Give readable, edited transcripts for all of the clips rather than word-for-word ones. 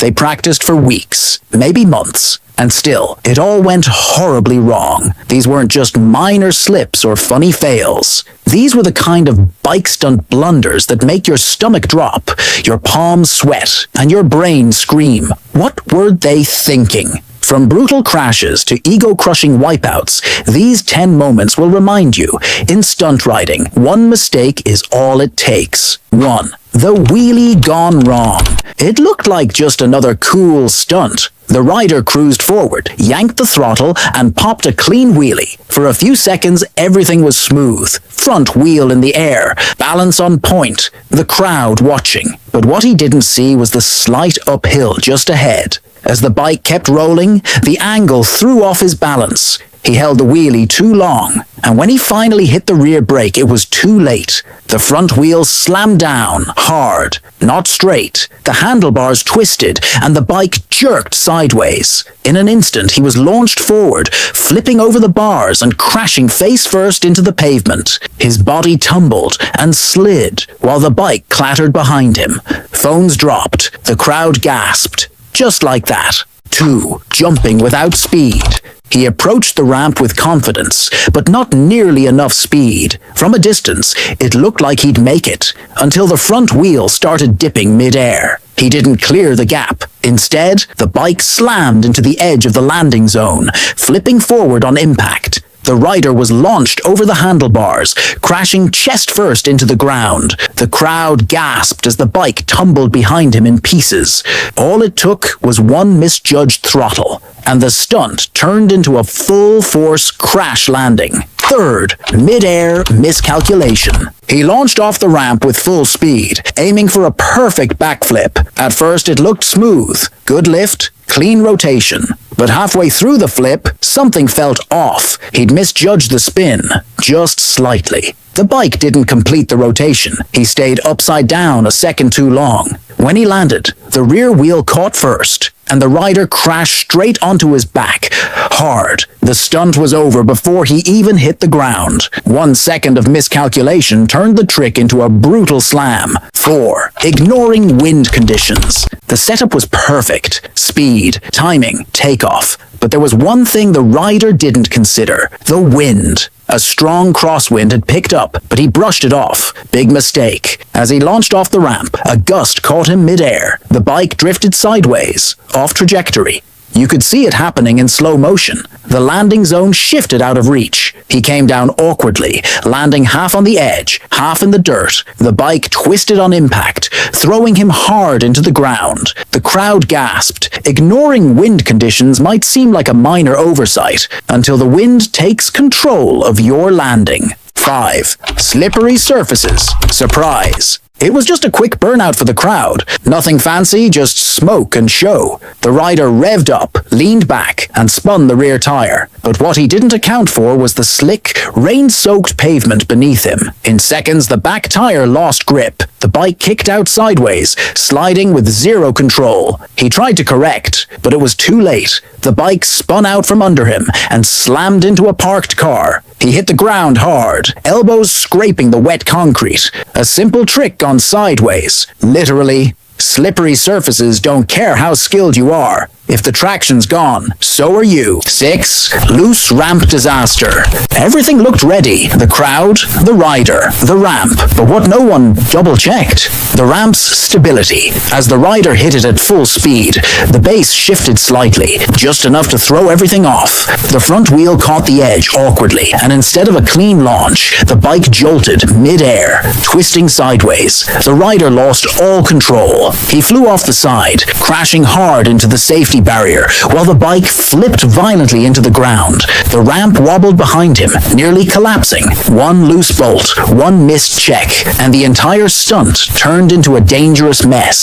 They practiced for weeks, maybe months. And still, it all went horribly wrong. These weren't just minor slips or funny fails. These were the kind of bike stunt blunders that make your stomach drop, your palms sweat, and your brain scream. What were they thinking? From brutal crashes to ego-crushing wipeouts, these 10 moments will remind you, in stunt riding, one mistake is all it takes. 1. The wheelie gone wrong. It looked like just another cool stunt. The rider cruised forward, yanked the throttle, and popped a clean wheelie. For a few seconds, everything was smooth. Front wheel in the air, balance on point, the crowd watching. But what he didn't see was the slight uphill just ahead. As the bike kept rolling, the angle threw off his balance. He held the wheelie too long, and when he finally hit the rear brake, it was too late. The front wheel slammed down, hard, not straight. The handlebars twisted, and the bike jerked sideways. In an instant, he was launched forward, flipping over the bars and crashing face first into the pavement. His body tumbled and slid, while the bike clattered behind him. Phones dropped. The crowd gasped. Just like that. 2. Jumping without speed. He approached the ramp with confidence, but not nearly enough speed. From a distance, it looked like he'd make it, until the front wheel started dipping mid-air. He didn't clear the gap. Instead, the bike slammed into the edge of the landing zone, flipping forward on impact. The rider was launched over the handlebars, crashing chest first into the ground. The crowd gasped as the bike tumbled behind him in pieces. All it took was one misjudged throttle, and the stunt turned into a full-force crash landing. 3rd, mid-air miscalculation. He launched off the ramp with full speed, aiming for a perfect backflip. At first it looked smooth, good lift, clean rotation. But halfway through the flip, something felt off. He'd misjudged the spin, just slightly. The bike didn't complete the rotation. He stayed upside down a second too long. When he landed, the rear wheel caught first, and the rider crashed straight onto his back, hard. The stunt was over before he even hit the ground. 1 second of miscalculation turned the trick into a brutal slam. 4. Ignoring wind conditions. The setup was perfect. Speed, timing, takeoff. But there was one thing the rider didn't consider: the wind. A strong crosswind had picked up, but he brushed it off. Big mistake. As he launched off the ramp, a gust caught him mid-air. The bike drifted sideways, off trajectory. You could see it happening in slow motion. The landing zone shifted out of reach. He came down awkwardly, landing half on the edge, half in the dirt. The bike twisted on impact, throwing him hard into the ground. The crowd gasped. Ignoring wind conditions might seem like a minor oversight, until the wind takes control of your landing. 5. Slippery surfaces. Surprise. It was just a quick burnout for the crowd. Nothing fancy, just smoke and show. The rider revved up, leaned back, and spun the rear tire. But what he didn't account for was the slick, rain-soaked pavement beneath him. In seconds, the back tire lost grip. The bike kicked out sideways, sliding with zero control. He tried to correct, but it was too late. The bike spun out from under him and slammed into a parked car. He hit the ground hard, elbows scraping the wet concrete. A simple trick gone sideways. Literally. Slippery surfaces don't care how skilled you are. If the traction's gone, so are you. 6. Loose ramp disaster. Everything looked ready. The crowd, the rider, the ramp. But what no one double-checked: the ramp's stability. As the rider hit it at full speed, the base shifted slightly, just enough to throw everything off. The front wheel caught the edge awkwardly, and instead of a clean launch, the bike jolted mid-air, twisting sideways. The rider lost all control. He flew off the side, crashing hard into the safety barrier, while the bike flipped violently into the ground. The ramp wobbled behind him, nearly collapsing. One loose bolt, one missed check, and the entire stunt turned into a dangerous mess.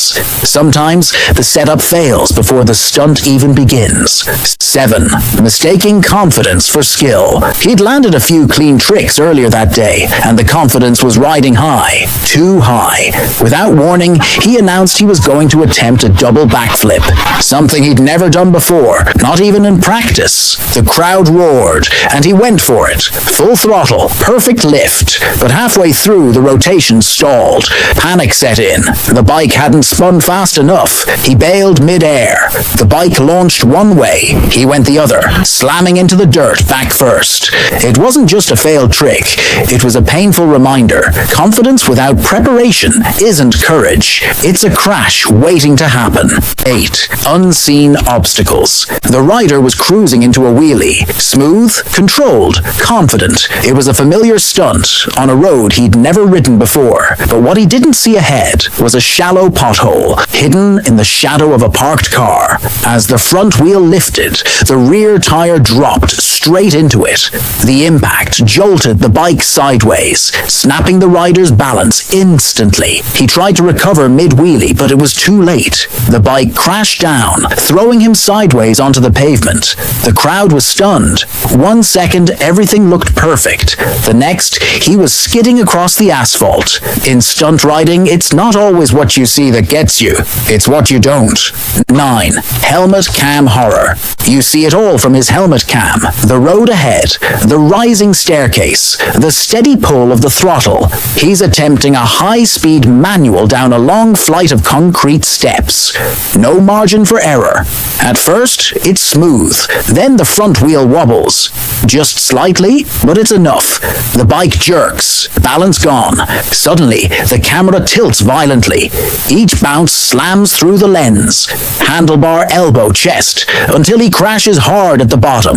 Sometimes the setup fails before the stunt even begins. 7. Mistaking confidence for skill. He'd landed a few clean tricks earlier that day, and the confidence was riding high. Too high. Without warning, he announced he was going to attempt a double backflip, something he'd never done before, not even in practice. The crowd roared, and he went for it. Full throttle, perfect lift. But halfway through, the rotation stalled. Panic set in. The bike hadn't spun fast enough. He bailed mid-air. The bike launched one way. He went the other, slamming into the dirt back first. It wasn't just a failed trick. It was a painful reminder. Confidence without preparation isn't courage. It's a crash waiting to happen. 8. Unseen obstacles. The rider was cruising into a wheelie. Smooth, controlled, confident. It was a familiar stunt on a road he'd never ridden before. But what he didn't see ahead was a shallow pothole, hidden in the shadow of a parked car. As the front wheel lifted, the rear tire dropped straight into it. The impact jolted the bike sideways, snapping the rider's balance instantly. He tried to recover mid-wheelie, but it was too late. The bike crashed down, throwing him sideways onto the pavement. The crowd was stunned. 1 second, everything looked perfect. The next, he was skidding across the asphalt. In stunt riding, it's not always what you see that gets you. It's what you don't. 9. Helmet cam horror. You see it all from his helmet cam. The road ahead, the rising staircase, the steady pull of the throttle. He's attempting a high-speed manual down a long flight of concrete steps. No margin for error. At first, it's smooth. Then the front wheel wobbles. Just slightly, but it's enough. The bike jerks. Balance gone. Suddenly, the camera tilts violently. Each bounce slams through the lens. Handlebar, elbow, chest, until he crashes hard at the bottom.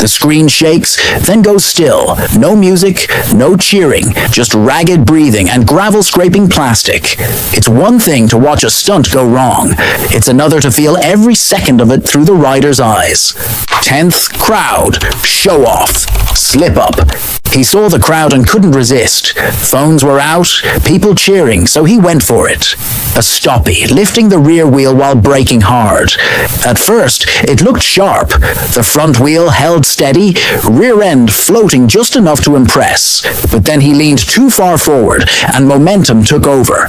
The screen shakes, then goes still. No music, no cheering, just ragged breathing and gravel-scraping plastic. It's one thing to watch a stunt go wrong. It's another to feel every second of it through the rider's eyes. 10th, crowd. Showoff. Slip up. He saw the crowd and couldn't resist. Phones were out, people cheering, so he went for it. A stoppie, lifting the rear wheel while braking hard. At first, it looked sharp. The front wheel held steady, rear end floating just enough to impress. But then he leaned too far forward, and momentum took over.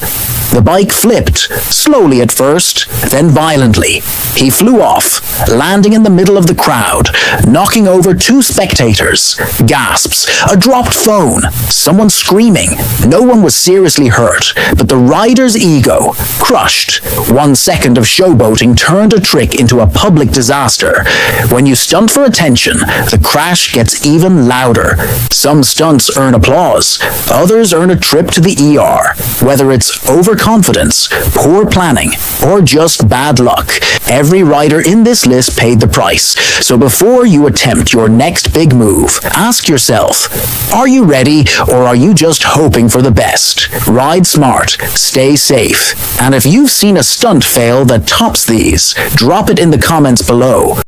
The bike flipped, slowly at first, then violently. He flew off, landing in the middle of the crowd, knocking over 2 spectators. Gasps, a dropped phone, someone screaming. No one was seriously hurt, but the rider's ego, crushed. 1 second of showboating turned a trick into a public disaster. When you stunt for attention, the crash gets even louder. Some stunts earn applause, others earn a trip to the ER. Whether it's overconfidence, poor planning, or just bad luck, every rider in this list paid the price. So before you attempt your next big move, ask yourself, are you ready, or are you just hoping for the best? Ride smart, stay safe. And if you've seen a stunt fail that tops these, drop it in the comments below.